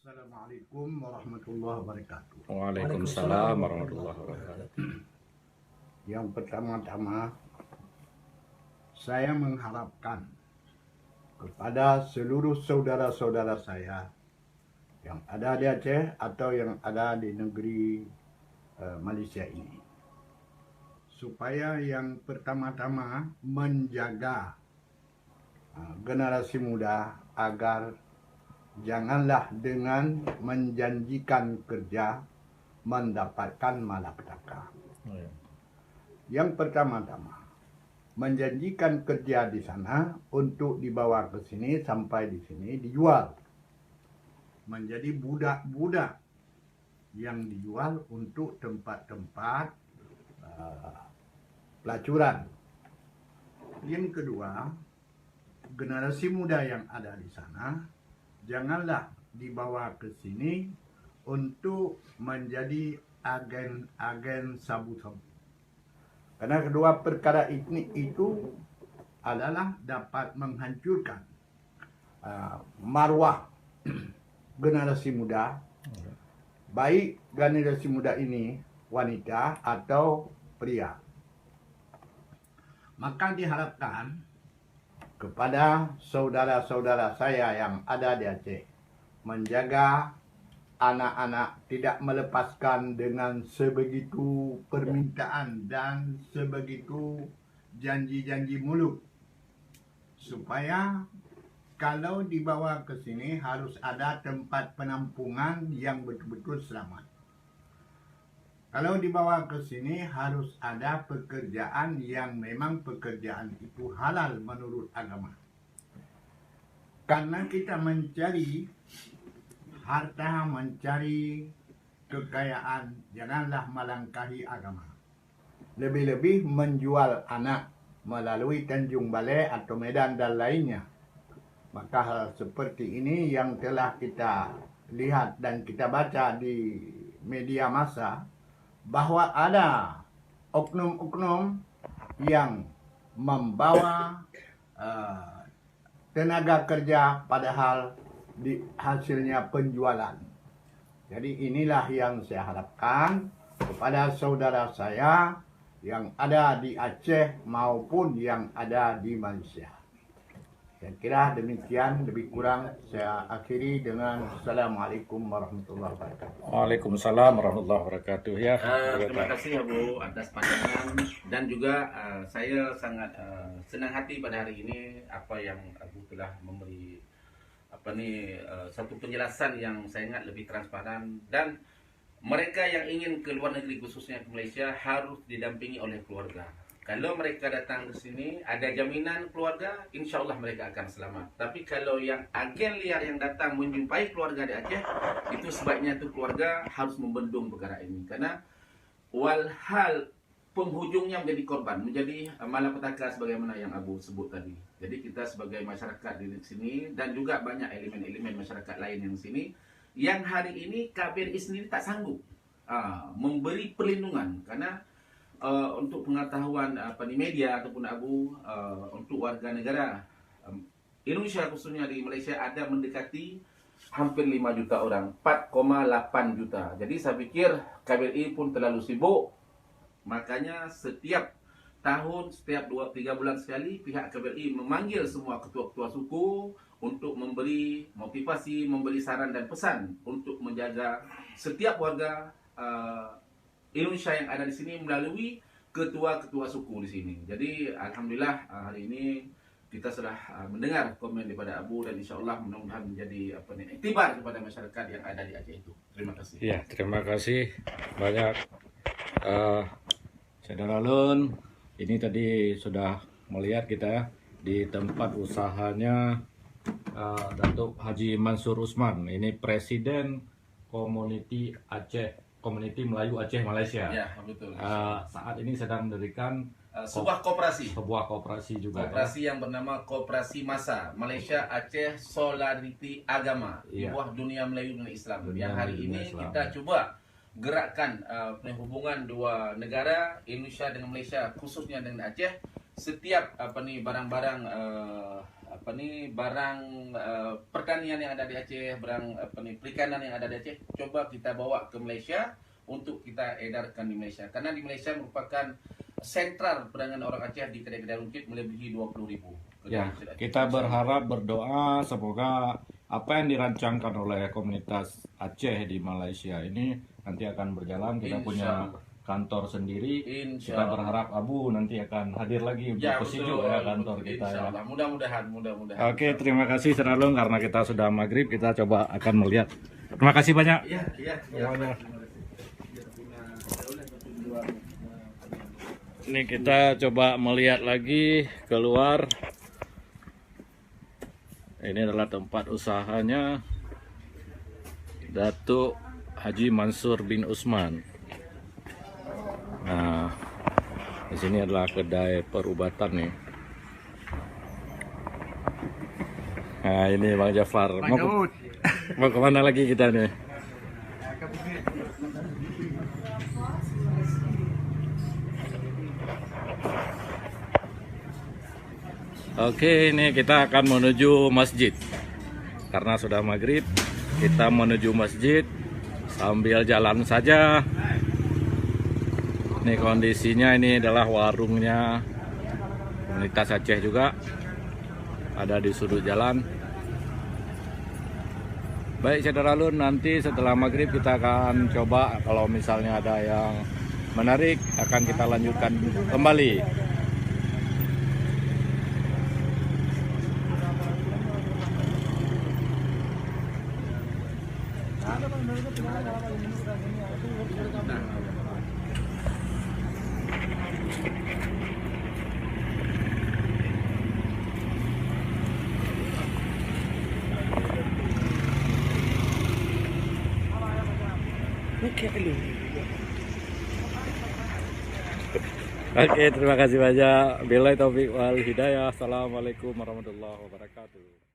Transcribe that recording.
Assalamualaikum warahmatullahi wabarakatuh. Waalaikumsalam warahmatullahi wabarakatuh. Yang pertama-tama, saya mengharapkan kepada seluruh saudara-saudara saya yang ada di Aceh atau yang ada di negeri Malaysia ini, supaya yang pertama-tama menjaga generasi muda agar janganlah dengan menjanjikan kerja mendapatkan malapetaka. Yang pertama-tama, menjanjikan kerja di sana untuk dibawa ke sini, sampai di sini dijual menjadi budak-budak yang dijual untuk tempat-tempat pelacuran. Yang kedua, generasi muda yang ada di sana janganlah dibawa ke sini untuk menjadi agen-agen sabu-sabu. Karena kedua perkara itu adalah dapat menghancurkan marwah generasi muda, baik generasi muda ini wanita atau pria. Maka diharapkan kepada saudara-saudara saya yang ada di Aceh menjaga anak-anak tidak melepaskan dengan sebegitu permintaan dan sebegitu janji-janji mulut, supaya kalau dibawa ke sini harus ada tempat penampungan yang betul-betul selamat. Kalau dibawa ke sini harus ada pekerjaan yang memang pekerjaan itu halal menurut agama. Karena kita mencari harta, mencari kekayaan, janganlah melangkahi agama. Lebih-lebih menjual anak melalui Tanjung Balai atau Medan dan lainnya. Maka hal seperti ini yang telah kita lihat dan kita baca di media massa, bahwa ada oknum-oknum yang membawa tenaga kerja padahal hasilnya penjualan. Jadi inilah yang saya harapkan kepada saudara saya yang ada di Aceh maupun yang ada di Malaysia. Saya kira demikian, lebih kurang saya akhiri dengan Assalamualaikum warahmatullahi wabarakatuh. Waalaikumsalam warahmatullahi wabarakatuh. Ya, terima kasih Abu atas pandangan, dan juga saya sangat senang hati pada hari ini apa yang Abu telah memberi satu penjelasan yang saya ingat lebih transparan, dan mereka yang ingin ke luar negeri khususnya ke Malaysia harus didampingi oleh keluarga. Kalau mereka datang ke sini, ada jaminan keluarga, insya Allah mereka akan selamat. Tapi kalau yang agen liar yang datang menjumpai keluarga di Aceh, itu sebaiknya itu keluarga harus membendung perkara ini. Karena walhal penghujungnya menjadi korban, menjadi malapetaka sebagaimana yang Abu sebut tadi. Jadi kita sebagai masyarakat di sini, dan juga banyak elemen-elemen masyarakat lain yang di sini, yang hari ini KBRI sendiri tak sanggup memberi perlindungan. Karena untuk pengetahuan media ataupun Abu, untuk warga negara Indonesia khususnya di Malaysia ada mendekati hampir 5 juta orang, 4,8 juta. Jadi saya pikir KBRI pun terlalu sibuk. Makanya setiap tahun, setiap 2-3 bulan sekali, pihak KBRI memanggil semua ketua-ketua suku untuk memberi motivasi, memberi saran dan pesan untuk menjaga setiap warga Indonesia yang ada di sini melalui ketua-ketua suku di sini. Jadi alhamdulillah hari ini kita sudah mendengar komen daripada Abu, dan insya Allah mudah-mudahan menjadi iktibar kepada masyarakat yang ada di Aceh itu. Terima kasih. Ya, terima kasih banyak Saudara Lun. Ini tadi sudah melihat kita di tempat usahanya Datuk Haji Mansur Usman. Ini Presiden Komuniti Melayu Aceh Malaysia. Ya, betul. Saat ini sedang mendirikan sebuah koperasi. Sebuah koperasi juga. Koperasi yang bernama Koperasi Masa Malaysia Aceh Solidariti Agama, Buah Dunia Melayu dan Islam. Yang hari ini kita coba gerakkan penghubungan dua negara, Indonesia dengan Malaysia, khususnya dengan Aceh, setiap barang-barang barang pertanian yang ada di Aceh, barang perikanan yang ada di Aceh, coba kita bawa ke Malaysia untuk kita edarkan di Malaysia. Karena di Malaysia merupakan sentral perdagangan orang Aceh di kedai-kedai runcit melebihi 20.000. Ya, kita berharap berdoa semoga apa yang dirancangkan oleh komunitas Aceh di Malaysia ini nanti akan berjalan. Kita punya kantor sendiri. Kita berharap Abu nanti akan hadir lagi untuk kesejuk ya kantor kita ya. Mudah-mudahan. Oke, terima kasih Senalung, karena kita sudah maghrib, kita coba akan melihat. Terima kasih banyak. Iya. Ini kita coba melihat lagi keluar. Ini adalah tempat usahanya Datuk Haji Mansur bin Usman. Nah, di sini adalah kedai perubatan nih. Nah, ini Bang Jafar. Mau kemana lagi kita nih? Oke, ini kita akan menuju masjid. Karena sudah maghrib, kita menuju masjid sambil jalan saja. Ini kondisinya, ini adalah warungnya komunitas Aceh juga, ada di sudut jalan. Baik Saudara-lun, nanti setelah maghrib kita akan coba, kalau misalnya ada yang menarik akan kita lanjutkan kembali. Oke, terima kasih banyak. Billahi taufiq wal hidayah. Assalamualaikum warahmatullahi wabarakatuh.